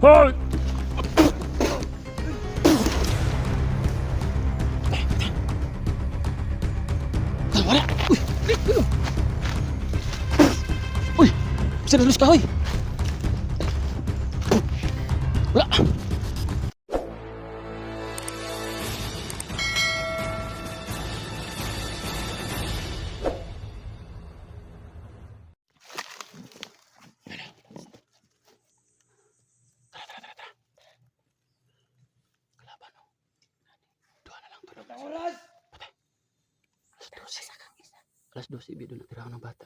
Hoy! Wala! Uy! Uy! Bisa lulus ka, hoy! Wala! Alas 12 bido na tirahan ng bata.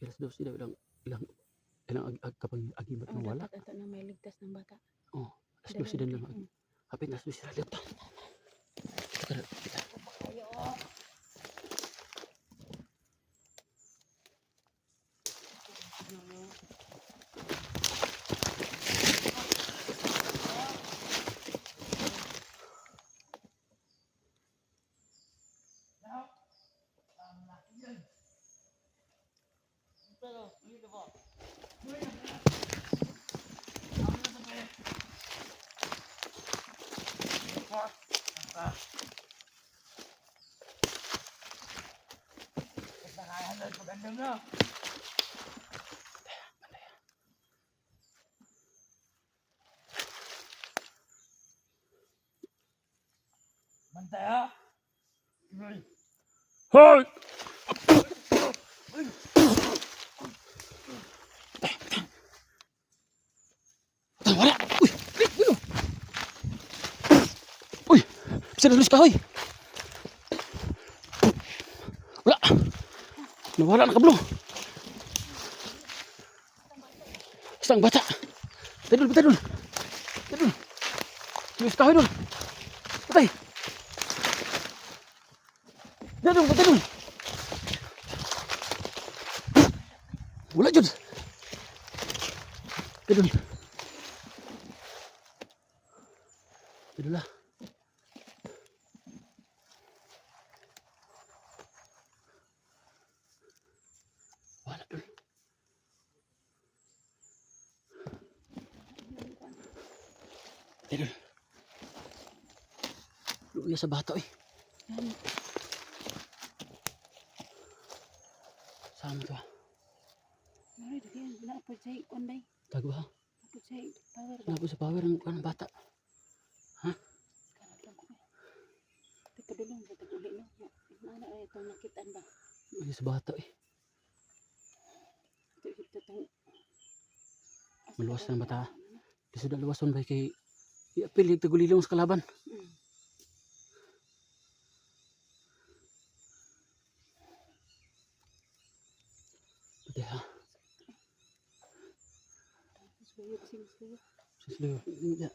Alas 12 daw ilang kapag agibat ng wala. Dapat na may ligtas ng bata. Oh, alas 12 din lang. Hapit na 12 sila dito. Bantay ha! Hoy! Wala! Uy! Uy! Bisa lulus ka, hoy! Wala! Nawala na kablo! Isang bata! Tadul! Tadul! Lulus ka, hoy, dul! Patay! Tadul! Wala jud! Tadul! Tadul lah! Wala dul! Tadul! Luya sa bata eh! Saan mo to? Ay, dali na po sa onday. Tago ha? Po sa power. Sinabi sa power ng bata. Ha? Karatang ko. Tipadulong sa taguli no. Mana ay itong nakitaan ba? Ay, sa bata eh. Ito itong Maluwas na ng bata. Di sudah luwason ba kay iapil yung tagulilong sa kalaban. Pati ha? Sisliyo. Hindi.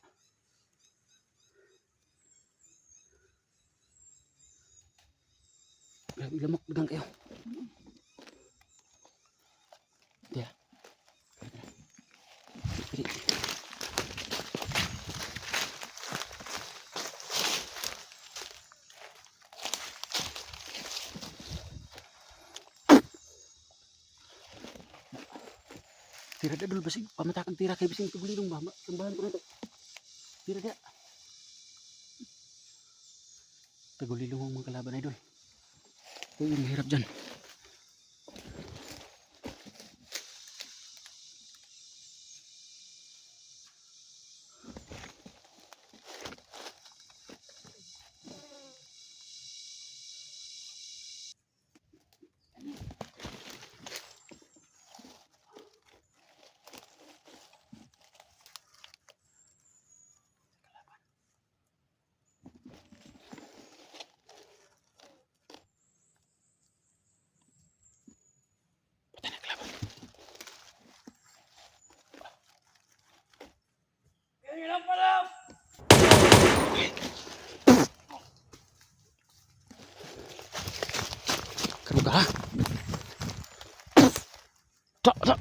Grabe lamok dagang kayo. Hindi ha? Pwede. Tira dia dulu basig pamatakan tira kay bising tugulilong ba tambahan ko na to. Tira dia. Tugulilong ang mga kalaban idol. Uy, yung hirap dyan. Karuga ha? Tak.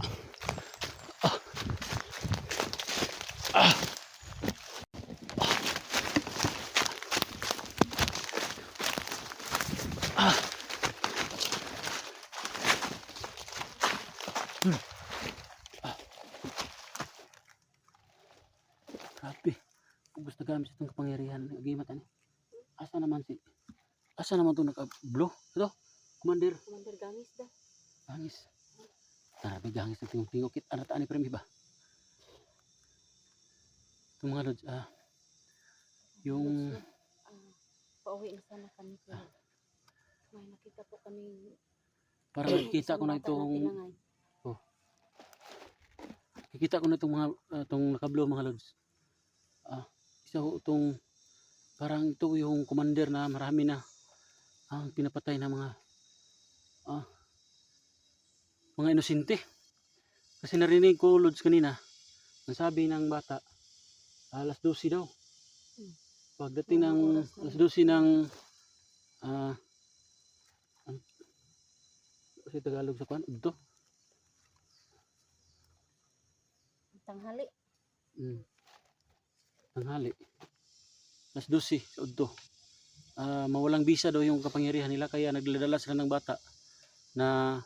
Gusto gamit sa itong kapangyarihan. Agimat ani. Asa naman itong naka-blue? Ito, Commander. Commander Gangis da. Gangis. Tarabi gangis na tingog-tingog. Anataan ni Premi ba? Itong mga lods, yung Pauwi na sana kami. May nakita po kami. parang nakikita ko na itong nakikita ko na itong mga itong naka-blue mga lods. Isa ho itong parang ito yung commander na marami na ang pinapatay na mga inosente. Kasi narinig ko lods kanina, ang sabi ng bata, alas 12 daw. Pagdating ng alas 12 ng kasi Tagalog sa pan, ito. Tanghali. Tanghali. Alas 12 sa udto. Mawalang bisa daw yung kapangyarihan nila kaya nagdala sila ng bata na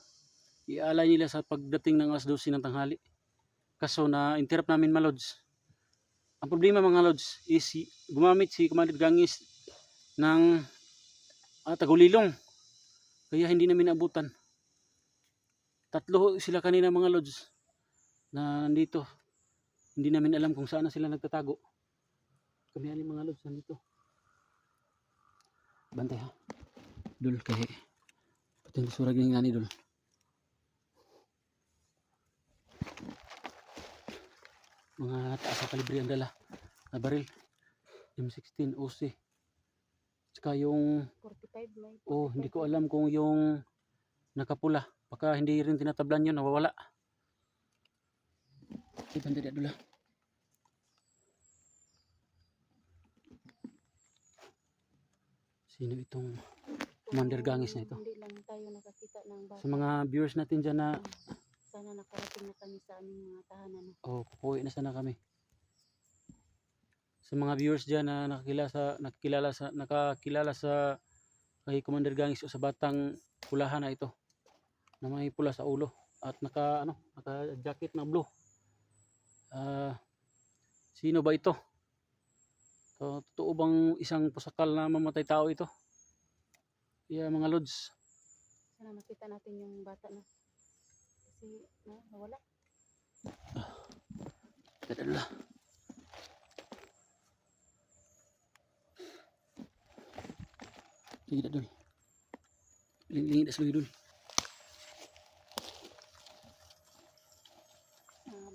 ialay nila sa pagdating ng alas 12 ng tanghali. Kaso na interrupt namin mga lods. Ang problema mga lods is gumamit si Commander Gangis ng tagulilong. Kaya hindi namin abutan. 3 sila kanina mga lods na nandito. Hindi namin alam kung saan na sila nagtatago. Kami ani mga lods nandito. Bantay ha. Dul kay pati surag ng nani dul. Mga taas sa kalibre ang dala na baril. M16 OC. Tsaka yung 45 may. hindi ko alam kung yung nakapula. Baka hindi rin tinatablan yun, nawawala. Ibang dali dula. Sino itong Commander Gangis na ito? Hindi lang tayo nakakita ng bata. Sa mga viewers natin dyan na sana nakarating na kami sa aming mga tahanan. pupuwi na sana kami. Sa mga viewers dyan na nakakilala sa kay Commander Gangis o sa batang pulahan na ito na may pula sa ulo at naka jacket na blue. Sino ba ito? Totoo bang isang pusakal na mamatay tao ito? Mga lods. Sana makita natin yung bata na. Kasi nawala. Dadala. Sige na dun. Lingid na sluyo dun.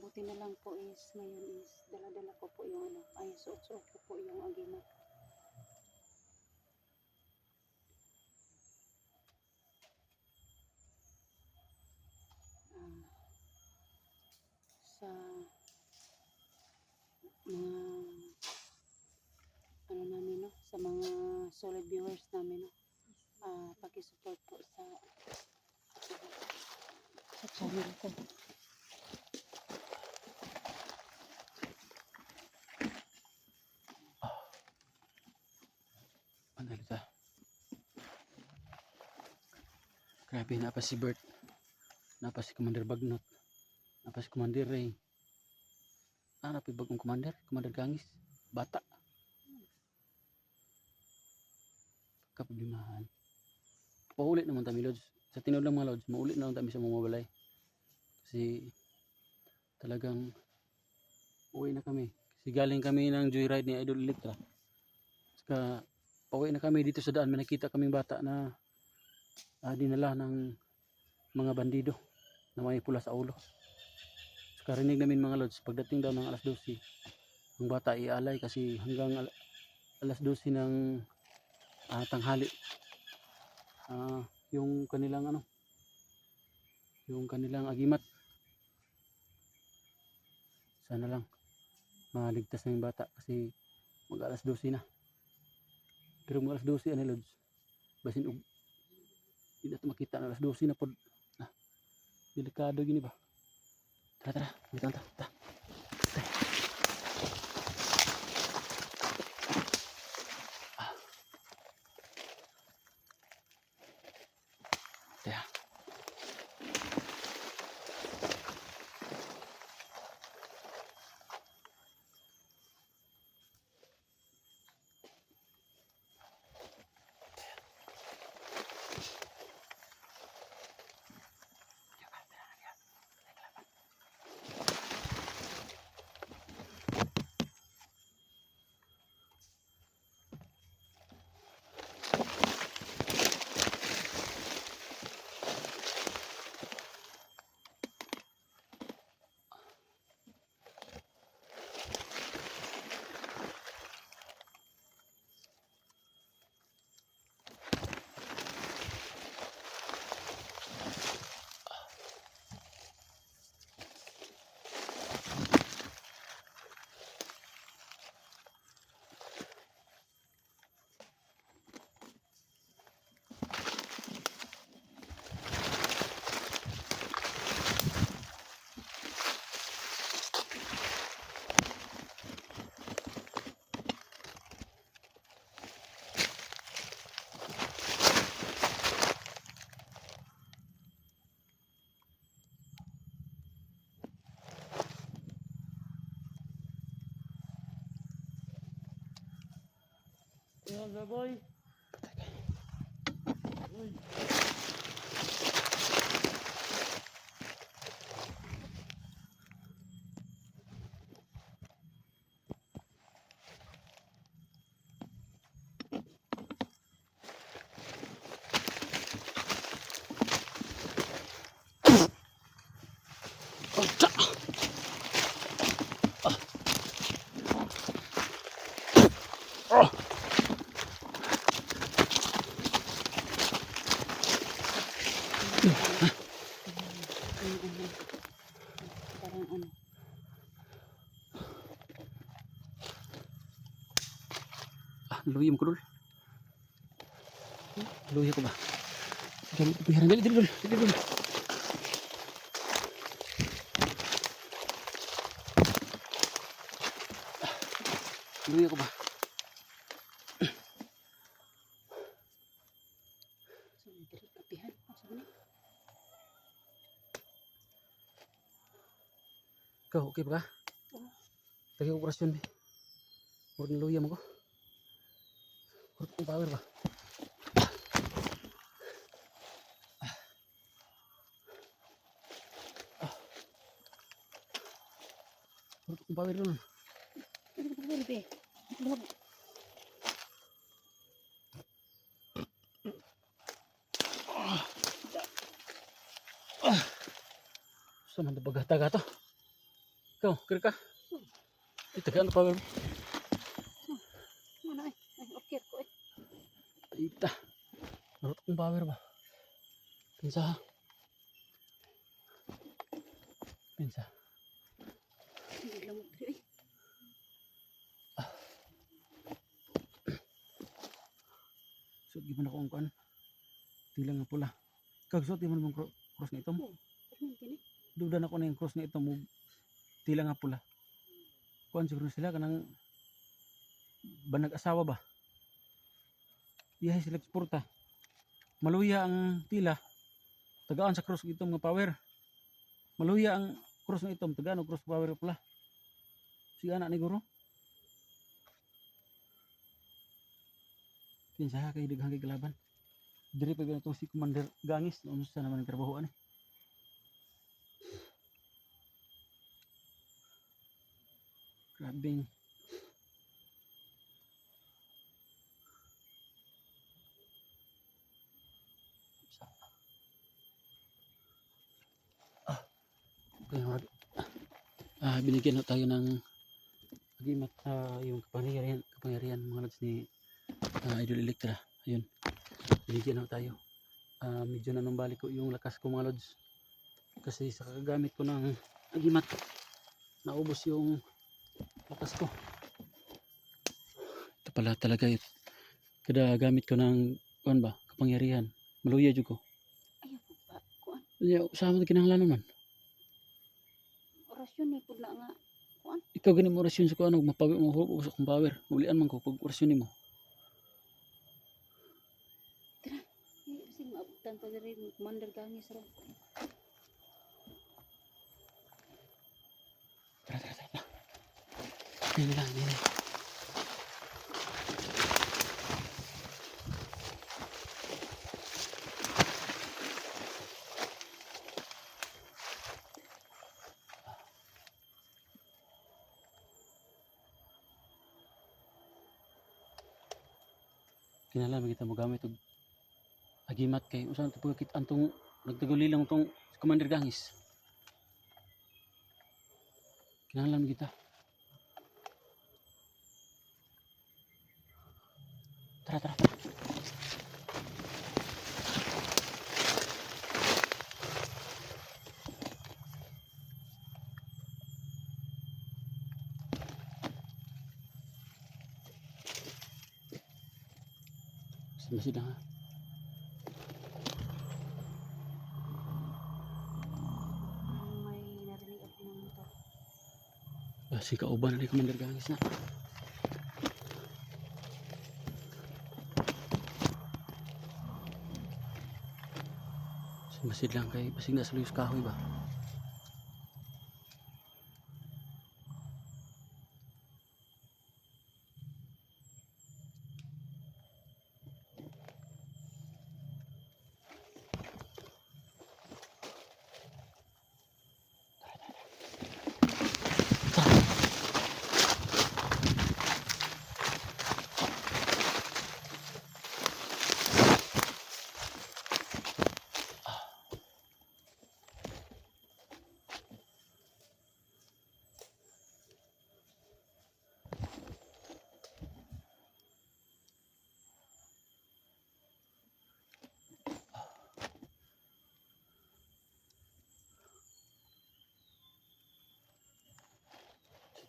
Buti na lang po is ngayon is dala-dala ko po yung suot-suot ko po yung agimat. Sa mga namin sa mga solid viewers namin paki-support po sa channel ko. Grabe, napa si Bert, napa si Commander Bagnot, napa si Commander Ray. Napa bagong Commander Gangis, bata. Kapabimahan. Paulit naman kami lods. Sa tinod lang mga lods, maulit naman kami sa mga balay. Kasi talagang uwi na kami. Kasi galing kami ng joyride ni Idol Electra. Saka pauwi na kami dito sa daan. May nakita kaming bata na dinala ng mga bandido na may pula sa ulo. Saka rinig namin mga lods, pagdating daw ng alas 12 ang bata ialay kasi hanggang alas 12 ng tanghali yung kanilang yung kanilang agimat. Sana lang maligtas na yung bata kasi mag alas 12 na. Pero mag alas 12 lods, basin hindi natin makita na alas 12 na po. Delikado gini ba? Tara, bitan ta. Ayan, baboy. Oh, tsa! Oh! Parang ano. Luyim ko dul. Luya ko ba? Gamit ko piharan. Dali, dali dul. Dali dul. Luya ko ba? So, diri kapihan. Asa ba ni? Ikaw, okay ba ka? Oo. Lagi ko operasyon be. Murag na luya mo ko. Murag kong power ba? Murag kong power dul. Ano ba ba be? Lord. Sa man bagata-gata. Ikaw, kira ka? Itagaan na power mo. Ano ay? Ay, okay ko eh. Ita. Murag kong power ba? Pinsa ha? Pinsa. Hindi lamok diri. So, gimana ko ang kuan? Tilang nga pula. Ikaw, so, di mo naman cross na ito mo. Ano kini? Dudan ako na yung cross na ito mo. Tilang nga pula. Kuan siguro sila kanang banag asawa ba? Iyahay sila eksporta. Maluya ang tila. Tagaan sa cross ito mga power. Maluya ang cross na ito. Tagaan ang cross power pula. Si anak ni guro. Kinsa kay daghang kay kalaban. Diri pa ganito si Commander Gangis. Ano sa naman ang trabahoan eh. Grabing. Kaya binigyan na tayo ng agimat yung kapangyarihan mga lods ni Idol Electra. Ayun, binigyan na tayo. Medyo nanumbalik ko yung lakas ko mga lods. Kasi sa kagamit ko ng agimat, naubos yung lakas ko. Ito pala talaga yun. Kada gamit ko ng kuan ba, kapangyarihan. Maluya jud ko. Ayaw ko ba? Kuan. Sama na kinahanglan man. Orasyon ni pud na nga. Kuan. Ikaw gani mo orasyon sa kuan mapawi mo sa kong power. Ulian man ko pag orasyon nimo. Kasi maabutan pa diri mo Commander Gangis ra. Tara. Ini lang, ini. Kinahanglan kita mo gamit og agimat kay usan to pagkit antong nagtaguli lang tong Commander Gangis. Kinahanglan kita. Tara. Masid ha. Parang may narinig ako ng motor. Si kauban ni Commander Gangis na. Masid lang kay basig na sa luyos kahoy ba.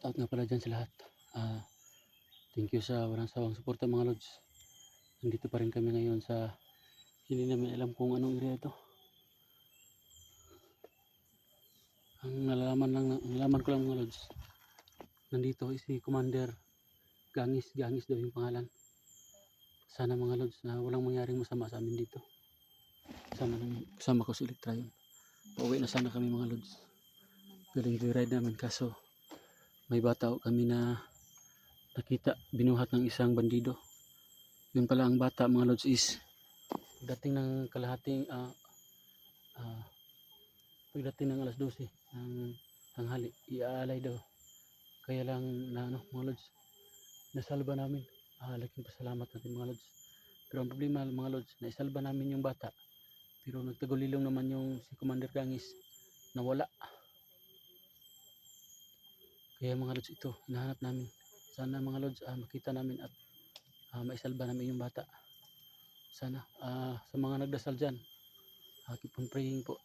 out nga pala dyan sa lahat. Thank you sa walang sawang suporta mga lods. Nandito pa rin kami ngayon sa hindi namin alam kung anong area ito. Ang nalaman ko lang mga lods, nandito si Commander Gangis daw yung pangalan. Sana mga lods na walang mangyaring masama sa amin dito. Kasama ko si Electra yun. Pauwi na sana kami mga lods. Galing joyride namin kaso may bata kami na nakita binuhat ng isang bandido. Yun pala ang bata mga lods is pagdating ng pagdating ng alas 12 ng tanghali, iaalay daw. Kaya lang na mga lods, nasalba namin. Laking pasalamat natin mga lods. Pero ang problema mga lods, naisalba namin yung bata. Pero nagtagulilong naman yung si Commander Gangis, nawala. Kaya mga lods, ito hinahanap namin. Sana mga lods makita namin at maisalba namin yung bata. Sana sa mga nagdasal dyan, keep on praying po.